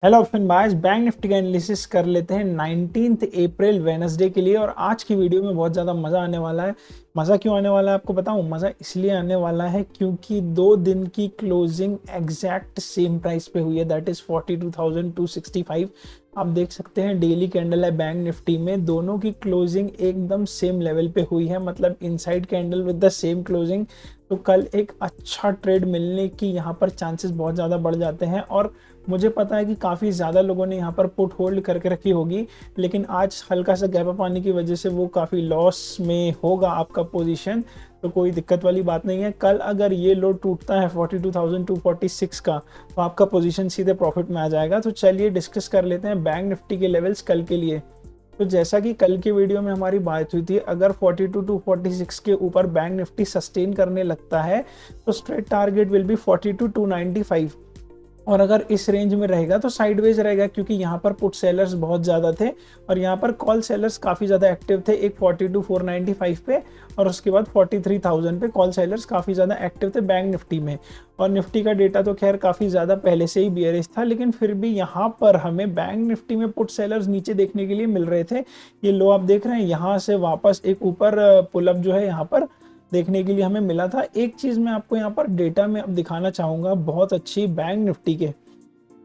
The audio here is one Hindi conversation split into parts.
Hello option buyers, bank Nifty का एनालिसिस कर लेते हैं 19 अप्रैल वेनसडे के लिए। और आज की वीडियो में बहुत ज़्यादा मज़ा आने वाला है। मज़ा क्यों आने वाला है आपको बताऊं? मज़ा इसलिए आने वाला है क्योंकि 2 दिन की क्लोजिंग एग्जैक्ट सेम प्राइस पे हुई है, दैट इज़ 42,265। आप देख सकते हैं डेली कैंडल है बैंक निफ्टी में, दोनों की क्लोजिंग एकदम सेम लेवल पे हुई है, मतलब inside candle with the same closing. तो कल एक अच्छा ट्रेड मिलने की यहाँ पर चांसेस बहुत ज़्यादा बढ़ जाते हैं। और मुझे पता है कि काफ़ी ज़्यादा लोगों ने यहाँ पर पुट होल्ड करके रखी होगी, लेकिन आज हल्का सा गैप अप आने की वजह से वो काफ़ी लॉस में होगा आपका पोजीशन। तो कोई दिक्कत वाली बात नहीं है। कल अगर ये लो टूटता है 42,246 का, तो आपका पोजीशन सीधे प्रॉफिट में आ जाएगा। तो चलिए डिस्कस कर लेते हैं बैंक निफ्टी के लेवल्स कल के लिए। तो जैसा कि कल की वीडियो में हमारी बात हुई थी, अगर 42,246 के ऊपर बैंक निफ्टी सस्टेन करने लगता है तो स्ट्रेट टारगेट विल बी 42,295। और अगर इस रेंज में रहेगा तो साइडवेज रहेगा, क्योंकि यहाँ पर पुट सेलर्स बहुत ज़्यादा थे और यहाँ पर कॉल सेलर्स काफ़ी ज़्यादा एक्टिव थे। एक 42,495 पे और उसके बाद 43,000 पे कॉल सेलर्स काफ़ी ज़्यादा एक्टिव थे बैंक निफ्टी में। और निफ्टी का डेटा तो खैर काफ़ी ज़्यादा पहले से ही बियरिश था, लेकिन फिर भी यहाँ पर हमें बैंक निफ्टी में पुट सेलर्स नीचे देखने के लिए मिल रहे थे। ये लो आप देख रहे हैं, यहाँ से वापस एक ऊपर पुलअप जो है यहाँ पर देखने के लिए हमें मिला था। एक चीज़ मैं आपको यहाँ पर डेटा में अब दिखाना चाहूँगा बहुत अच्छी बैंक निफ्टी के।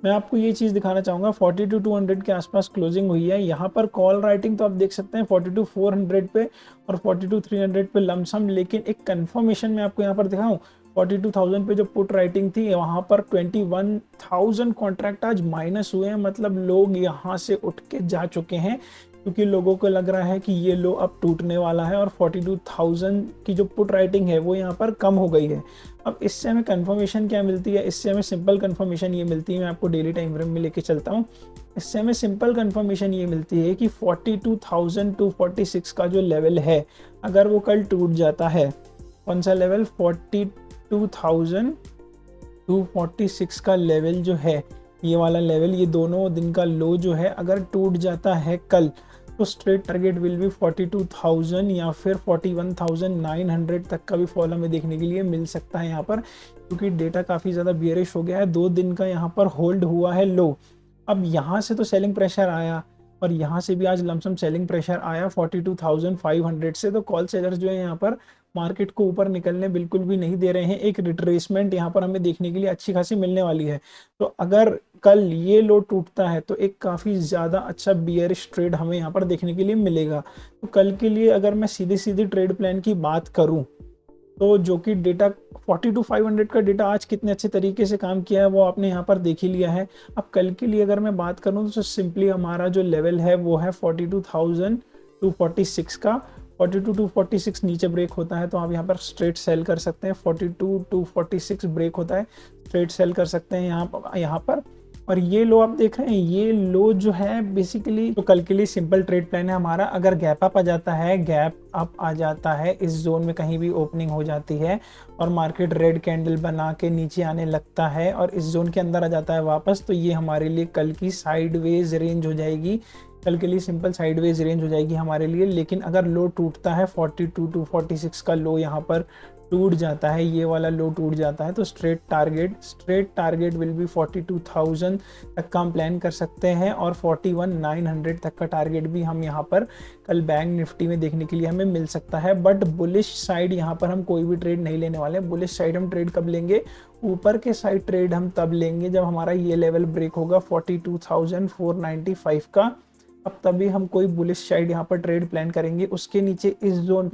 मैं आपको ये चीज़ दिखाना चाहूँगा, 42,200 के आसपास क्लोजिंग हुई है। यहाँ पर कॉल राइटिंग तो आप देख सकते हैं 42,400 पे और 42,300 पे लमसम, लेकिन एक कंफर्मेशन मैं आपको यहाँ पर दिखाऊँ, 42,000 पे जो पुट राइटिंग थी वहाँ पर 21,000 कॉन्ट्रैक्ट आज माइनस हुए हैं। मतलब लोग यहाँ से उठ के जा चुके हैं, क्योंकि लोगों को लग रहा है कि ये लो अब टूटने वाला है और 42,000 की जो पुट राइटिंग है वो यहाँ पर कम हो गई है। अब इससे हमें कंफर्मेशन क्या मिलती है? इससे हमें सिंपल कंफर्मेशन ये मिलती है, मैं आपको डेली टाइम फ्रेम में लेके चलता हूँ। इससे हमें सिंपल कंफर्मेशन ये मिलती है कि 42,246 का जो लेवल है, अगर वो कल टूट जाता है, कौन सा लेवल? 42,246 का लेवल जो है, ये वाला लेवल, ये दोनों दिन का लो जो है अगर टूट जाता है कल, तो स्ट्रेट टारगेट विल बी 42,000 या फिर 41,900 तक का भी फॉल हमें देखने के लिए मिल सकता है यहाँ पर, क्योंकि डेटा काफ़ी ज़्यादा बियरिश हो गया है। 2 दिन का यहाँ पर होल्ड हुआ है लो। अब यहाँ से तो सेलिंग प्रेशर आया और यहाँ से भी आज लमसम सेलिंग प्रेशर आया 42,500 से। तो कॉल सेलर्स जो है यहाँ पर मार्केट को ऊपर निकलने बिल्कुल भी नहीं दे रहे हैं। एक रिट्रेसमेंट यहाँ पर हमें देखने के लिए अच्छी खासी मिलने वाली है। तो अगर कल ये लो टूटता है तो एक काफ़ी ज़्यादा अच्छा बियरिश ट्रेड हमें यहाँ पर देखने के लिए मिलेगा। तो कल के लिए अगर मैं सीधी सीधी ट्रेड प्लान की बात करूँ, तो जो कि डेटा 42,500 का डेटा आज कितने अच्छे तरीके से काम किया है वो आपने यहाँ पर देख ही लिया है। अब कल के लिए अगर मैं बात करूँ तो सिंपली हमारा जो लेवल है वो है 42,246 का। 42,246 नीचे ब्रेक होता है तो आप यहाँ पर स्ट्रेट सेल कर सकते हैं। 42,246 ब्रेक होता है, स्ट्रेट सेल कर सकते हैं यहाँ पर। और ये लो आप देख रहे हैं, ये लो जो है बेसिकली तो कल के लिए सिंपल ट्रेड प्लान है हमारा। अगर गैप अप आ जाता है, गैप अप आ जाता है, इस जोन में कहीं भी ओपनिंग हो जाती है और मार्केट रेड कैंडल बना के नीचे आने लगता है और इस जोन के अंदर आ जाता है वापस, तो ये हमारे लिए कल की साइडवेज रेंज हो जाएगी। कल के लिए सिंपल साइडवेज रेंज हो जाएगी हमारे लिए। लेकिन अगर लो टूटता है 42,246 का लो यहाँ पर टूट जाता है, ये वाला लो टूट जाता है, तो स्ट्रेट टारगेट विल बी 42,000 तक का हम प्लान कर सकते हैं और 41,900 तक का टारगेट भी हम यहाँ पर कल बैंक निफ्टी में देखने के लिए हमें मिल सकता है। बट बुलिश साइड यहाँ पर हम कोई भी ट्रेड नहीं लेने वाले। बुलिश साइड हम ट्रेड कब लेंगे? ऊपर के साइड ट्रेड हम तब लेंगे जब हमारा ये लेवल ब्रेक होगा 42,495 का। अब तभी हम कोई बुलिश साइड यहाँ पर ट्रेड प्लान करेंगे। उसके नीचे इस जोन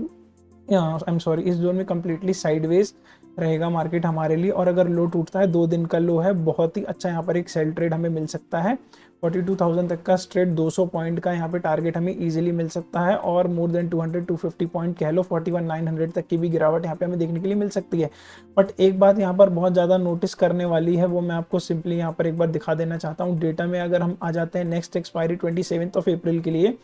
इस जोन में कम्प्लीटली साइडवेज रहेगा मार्केट हमारे लिए। और अगर लो टूटता है, 2 दिन का लो है, बहुत ही अच्छा यहाँ पर एक सेल ट्रेड हमें मिल सकता है। 42,000 तक का स्ट्रेट 200 पॉइंट का यहाँ पे टारगेट हमें इजीली मिल सकता है और मोर देन 250 पॉइंट कह लो, 41,900 तक की भी गिरावट यहाँ पे हमें देखने के लिए मिल सकती है। बट एक बात यहाँ पर बहुत ज़्यादा नोटिस करने वाली है, वो मैं आपको सिंपली यहाँ पर एक बार दिखा देना चाहता हूँ। डेटा में अगर हम आ जाते हैं नेक्स्ट एक्सपायरी 27 अप्रैल के लिए,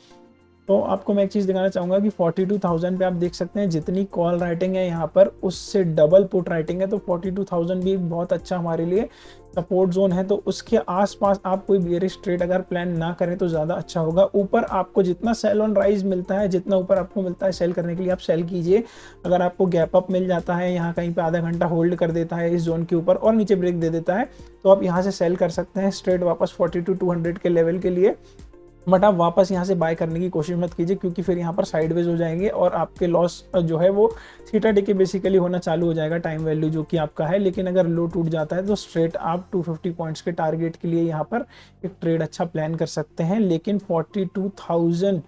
तो आपको मैं एक चीज़ दिखाना चाहूँगा कि 42,000 पे आप देख सकते हैं जितनी कॉल राइटिंग है यहाँ पर उससे डबल पुट राइटिंग है। तो 42,000 भी बहुत अच्छा हमारे लिए सपोर्ट जोन है। तो उसके आसपास आप कोई बेयरिश ट्रेड अगर प्लान ना करें तो ज़्यादा अच्छा होगा। ऊपर आपको जितना सेल ऑन राइज मिलता है, जितना ऊपर आपको मिलता है सेल करने के लिए आप सेल कीजिए। अगर आपको गैप अप मिल जाता है, यहाँ कहीं पे आधा घंटा होल्ड कर देता है इस जोन के ऊपर और नीचे ब्रेक दे देता है, तो आप यहाँ से सेल कर सकते हैं स्ट्रेट वापस 42,200 के लेवल के लिए। बट आप वापस यहाँ से बाय करने की कोशिश मत कीजिए, क्योंकि फिर यहाँ पर साइडवेज हो जाएंगे और आपके लॉस जो है वो थीटा डे के बेसिकली होना चालू हो जाएगा, टाइम वैल्यू जो कि आपका है। लेकिन अगर लो टूट जाता है तो स्ट्रेट आप 250 पॉइंट्स के टारगेट के लिए यहाँ पर एक ट्रेड अच्छा प्लान कर सकते हैं। लेकिन 42,000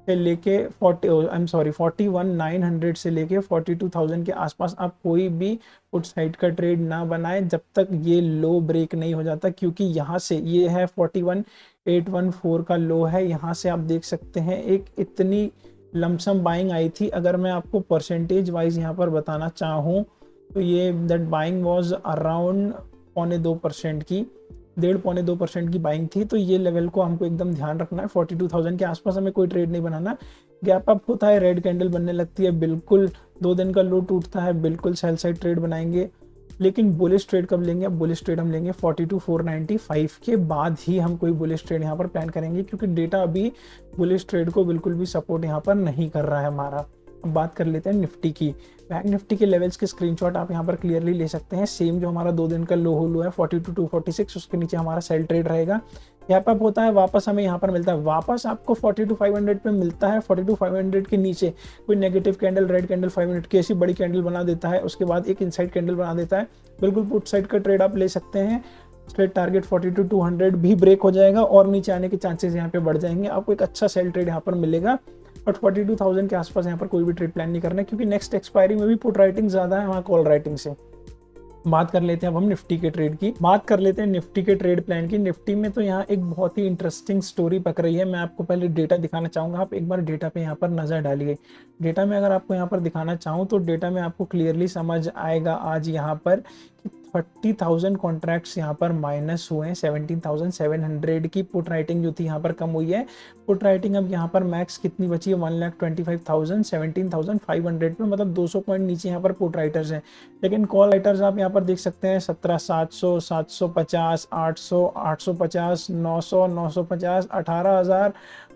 से लेके 41,900 से लेके 42,000 के आसपास आप कोई भी पुट साइड का ट्रेड ना बनाएं जब तक ये लो ब्रेक नहीं हो जाता, क्योंकि यहाँ से ये है 41,814 का लो है। यहाँ से आप देख सकते हैं एक इतनी लमसम बाइंग आई थी। अगर मैं आपको परसेंटेज वाइज यहाँ पर बताना चाहूँ तो ये दैट बाइंग वाज अराउंड 0.25% की, 1.5-2% की बाइंग थी। तो ये लेवल को हमको एकदम ध्यान रखना है। 42,000 के आसपास हमें कोई ट्रेड नहीं बनाना। गैप अप होता है, रेड कैंडल बनने लगती है, बिल्कुल 2 दिन का लो टूटता है, बिल्कुल सेल साइड ट्रेड बनाएंगे। लेकिन बुलिश ट्रेड कब लेंगे? अब बुलिश ट्रेड हम लेंगे 42,495 के बाद ही हम कोई बुलिश ट्रेड यहाँ पर प्लान करेंगे, क्योंकि डेटा अभी बुलिश ट्रेड को बिल्कुल भी सपोर्ट यहाँ पर नहीं कर रहा है हमारा। अब बात कर लेते हैं निफ्टी की। बैंक निफ्टी के लेवल्स के स्क्रीनशॉट आप यहाँ पर क्लियरली ले सकते हैं। सेम जो हमारा 2 दिन का लो है 42,246, उसके नीचे हमारा सेल ट्रेड रहेगा। गैप अप होता है, वापस हमें यहाँ पर मिलता है, वापस आपको 42,500 पे मिलता है। 42,500 के नीचे कोई negative candle, red candle 5 minute की ऐसी बड़ी कैंडल बना देता है, उसके बाद एक इनसाइड कैंडल बना देता है। बिल्कुल पुट साइड का ट्रेड आप ले सकते हैं। स्ट्रेट टारगेट 42,200 भी ब्रेक हो जाएगा और नीचे आने के चांसेस यहाँ पे बढ़ जाएंगे। आपको एक अच्छा सेल ट्रेड यहाँ पर मिलेगा। बट 42,000 के आसपास यहाँ पर कोई भी ट्रेड प्लान नहीं करना है, क्योंकि नेक्स्ट एक्सपायरी में भी पुट राइटिंग ज़्यादा है वहाँ कॉल राइटिंग से। बात कर लेते हैं अब हम निफ्टी के ट्रेड की। बात कर लेते हैं निफ्टी के ट्रेड प्लान की। निफ्टी में तो यहाँ एक बहुत ही इंटरेस्टिंग स्टोरी पक रही है। मैं आपको पहले डेटा दिखाना चाहूँगा, आप एक बार डेटा पे यहाँ पर नज़र डालिए। डेटा में अगर आपको यहाँ पर दिखाना चाहूँ तो डेटा में आपको क्लियरली समझ आएगा आज यहाँ पर 30,000 कॉन्ट्रैक्ट्स यहाँ पर माइनस हुए हैं। 17,700 की पुट राइटिंग जो थी यहाँ पर कम हुई है। पुट राइटिंग अब यहाँ पर मैक्स कितनी बची है? 1,25,000, 17,500 पे, मतलब 200 पॉइंट नीचे यहाँ पर पुट राइटर्स हैं। लेकिन कॉल राइटर्स आप यहाँ पर देख सकते हैं 17,700, 750, 800, 850, 900, 950, 18,000,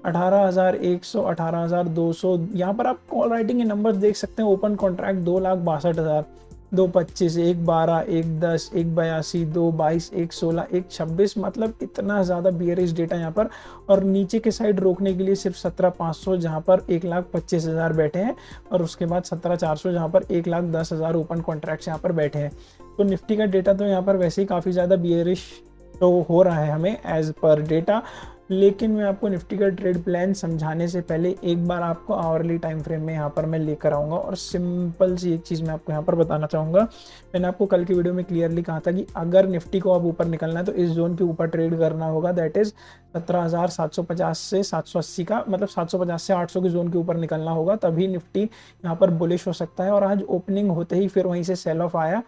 18,100, 18,200। यहाँ पर आप कॉल राइटिंग के नंबर्स देख सकते हैं। ओपन कॉन्ट्रैक्ट 2,62,000, 2,25, 1,12, 1,10, 1,82, 2,22, 1,16, 1,26, मतलब इतना ज़्यादा बियरिश डेटा यहाँ पर। और नीचे के साइड रोकने के लिए सिर्फ 17,500 जहाँ पर 1,25,000 बैठे हैं, और उसके बाद 17,400 जहाँ पर 1,10,000 ओपन कॉन्ट्रैक्ट्स यहाँ पर बैठे हैं। तो निफ्टी का डेटा तो यहाँ पर वैसे ही काफ़ी ज़्यादा बियरिश तो हो रहा है हमें एज पर डेटा। लेकिन मैं आपको निफ्टी का ट्रेड प्लान समझाने से पहले एक बार आपको आवरली टाइम फ्रेम में यहाँ पर मैं लेकर आऊँगा, और सिंपल सी एक चीज़ मैं आपको यहाँ पर बताना चाहूँगा। मैंने आपको कल की वीडियो में क्लियरली कहा था कि अगर निफ्टी को अब ऊपर निकलना है तो इस जोन के ऊपर ट्रेड करना होगा, दैट इज़ 17,750 से 780 का, मतलब 750 से 800 के जोन के ऊपर निकलना होगा, तभी निफ्टी यहाँ पर बुलिश हो सकता है। और आज ओपनिंग होते ही फिर वहीं से सेल ऑफ आया।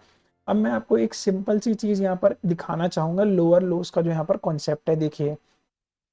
अब मैं आपको एक सिंपल सी चीज़ यहाँ पर दिखाना चाहूँगा, लोअर लोस का जो यहाँ पर कॉन्सेप्ट है। देखिए,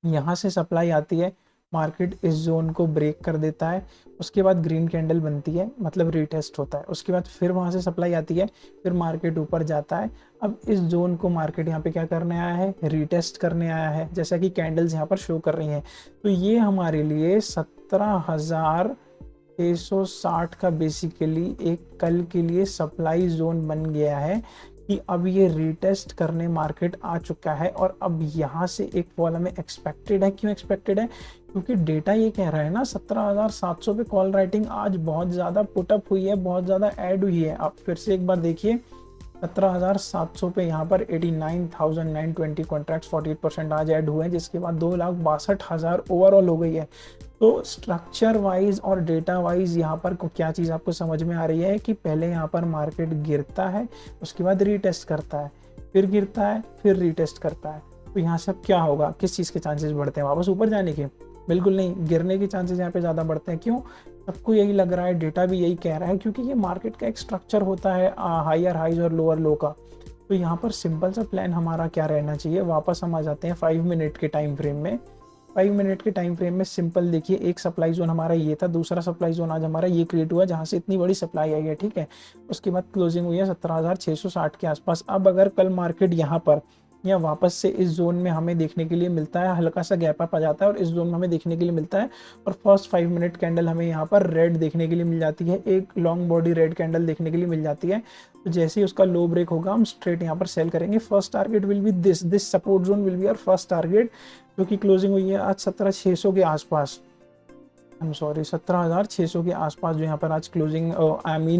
यहाँ से सप्लाई आती है, मार्केट इस जोन को ब्रेक कर देता है, उसके बाद ग्रीन कैंडल बनती है, मतलब रीटेस्ट होता है। उसके बाद फिर वहाँ से सप्लाई आती है, फिर मार्केट ऊपर जाता है। अब इस जोन को मार्केट यहाँ पे क्या करने आया है? रीटेस्ट करने आया है, जैसा कि कैंडल्स यहाँ पर शो कर रही हैं। तो ये हमारे लिए 17,660 का बेसिकली एक कल के लिए सप्लाई जोन बन गया है कि अब ये रीटेस्ट करने मार्केट आ चुका है। और अब यहाँ से एक फॉल हमें एक्सपेक्टेड है। क्यों एक्सपेक्टेड है? क्योंकि डेटा ये कह रहा है ना 17,700 पे कॉल राइटिंग आज बहुत ज़्यादा पुटअप हुई है, बहुत ज़्यादा ऐड हुई है। आप फिर से एक बार देखिए, 17,700 पे यहाँ पर 89,920 कॉन्ट्रैक्ट्स 48% आज ऐड हुए हैं, जिसके बाद 2,62,000 ओवरऑल हो गई है। तो स्ट्रक्चर वाइज और डेटा वाइज यहाँ पर क्या चीज़ आपको समझ में आ रही है कि पहले यहाँ पर मार्केट गिरता है, उसके बाद रीटेस्ट करता है, फिर गिरता है, फिर रीटेस्ट करता है। तो यहाँ से अब क्या होगा? किस चीज़ के चांसेस बढ़ते हैं? वापस ऊपर जाने के? बिल्कुल नहीं, गिरने के चांसेस यहाँ पे ज़्यादा बढ़ते हैं। क्यों? सबको यही लग रहा है, डेटा भी यही कह रहा है, क्योंकि ये मार्केट का एक स्ट्रक्चर होता है हायर हाइज और लोअर लो का। तो यहाँ पर सिंपल सा प्लान हमारा क्या रहना चाहिए? वापस हम आ जाते हैं 5 मिनट के टाइम फ्रेम में। 5 मिनट के टाइम फ्रेम में सिंपल देखिए, एक सप्लाई जोन हमारा ये था, दूसरा सप्लाई जोन आज हमारा ये क्रिएट हुआ जहाँ से इतनी बड़ी सप्लाई आई है, ठीक है। उसके बाद क्लोजिंग हुई है 17,660 के आसपास। अब अगर कल मार्केट यहाँ पर या वापस से इस जोन में हमें देखने के लिए मिलता है, हल्का सा गैप अप आ जाता है और इस जोन में हमें देखने के लिए मिलता है, और फर्स्ट 5 मिनट कैंडल हमें यहाँ पर रेड देखने के लिए मिल जाती है, एक लॉन्ग बॉडी रेड कैंडल देखने के लिए मिल जाती है। तो जैसे ही उसका लो ब्रेक होगा हम स्ट्रेट यहाँ पर सेल करेंगे। First target will be this support zone will be our first target, जो कि क्लोजिंग हुई है आज 17,600 के आसपास, 17,600 के आसपास जो यहाँ पर आज क्लोजिंग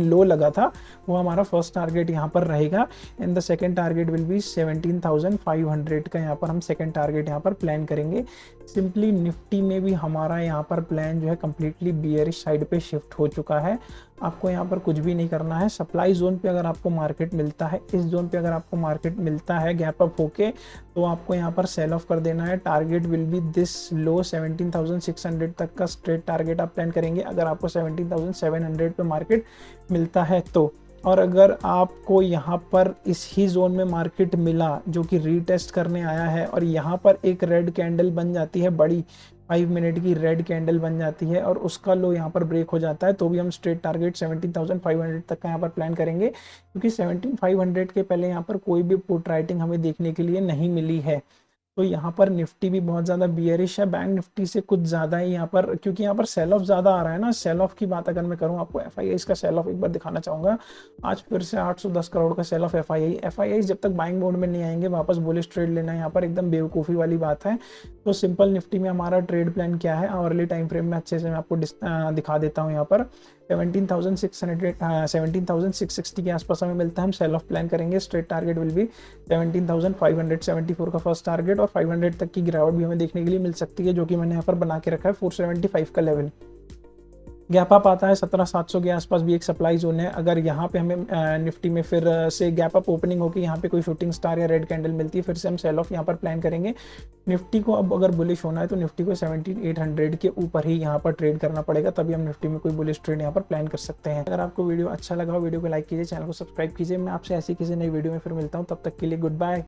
लो लगा था, वो हमारा फर्स्ट टारगेट यहाँ पर रहेगा। And the second target will B 17,500 का, यहाँ पर हम सेकंड टारगेट यहाँ पर प्लान करेंगे। सिंपली निफ्टी में भी हमारा यहाँ पर प्लान जो है कम्प्लीटली बियरिश साइड पे शिफ्ट हो चुका है। आपको यहाँ पर कुछ भी नहीं करना है। सप्लाई जोन पे अगर आपको मार्केट मिलता है, इस जोन पे अगर आपको मार्केट मिलता है गैप अप होके, तो आपको यहाँ पर सेल ऑफ कर देना है। Target will be this low 17,600 तक का स्ट्रेट टारगेट आप प्लान करेंगे अगर आपको 17,700 पे मार्केट मिलता है तो। और अगर आपको यहाँ पर इस ही जोन में मार्केट मिला जो कि रीटेस्ट करने आया है, और यहाँ पर एक रेड कैंडल बन जाती है, बड़ी 5 मिनट की रेड कैंडल बन जाती है, और उसका लो यहाँ पर ब्रेक हो जाता है, तो भी हम स्ट्रेट टारगेट 17,500 तक का यहाँ पर प्लान करेंगे, क्योंकि 17,500 के पहले यहाँ पर कोई भी पुट राइटिंग हमें देखने के लिए नहीं मिली है। तो यहाँ पर निफ्टी भी बहुत ज़्यादा बियरिश है, बैंक निफ्टी से कुछ ज़्यादा ही यहाँ पर, क्योंकि यहाँ पर सेल ऑफ ज़्यादा आ रहा है ना। सेल ऑफ की बात अगर मैं करूँ, आपको एफआईआई का सेल ऑफ एक बार दिखाना चाहूँगा। आज फिर से 810 करोड़ का सेल ऑफ एफआईआई जब तक बाइंग मोड में नहीं आएंगे, वापस बुलिश ट्रेड लेना यहाँ पर एकदम बेवकूफ़ी वाली बात है। तो सिंपल निफ्टी में हमारा ट्रेड प्लान क्या है, आवरली टाइम फ्रेम में अच्छे से मैं आपको दिखा देता हूँ। यहाँ पर 17,660 के आसपास हमें मिलता है, हम सेल ऑफ प्लान करेंगे। स्ट्रेट टारगेट विल बी 17,574 का फर्स्ट टारगेट, और 500 तक की गिरावट भी हमें देखने के लिए मिल सकती है, जो कि मैंने यहाँ पर बना के रखा है 475 का लेवल। गैप अप आता है 17,700 के आसपास, भी एक सप्लाई जोन है। अगर यहाँ पे हमें निफ्टी में फिर से गैप अप ओपनिंग होगी, यहाँ पे कोई शूटिंग स्टार या रेड कैंडल मिलती है, फिर से हम सेल ऑफ यहाँ पर प्लान करेंगे। निफ्टी को अब अगर बुलिश होना है तो निफ्टी को 17,800 के ऊपर ही यहाँ पर ट्रेड करना पड़ेगा, तभी हम निफ्टी में कोई बुलिश ट्रेड यहाँ पर प्लान कर सकते हैं। अगर आपको वीडियो अच्छा लगा हो, वीडियो को लाइक कीजिए, चैनल को सब्सक्राइब कीजिए। मैं आपसे ऐसी किसी नई वीडियो में फिर मिलता हूँ, तब तक के लिए गुड बाय।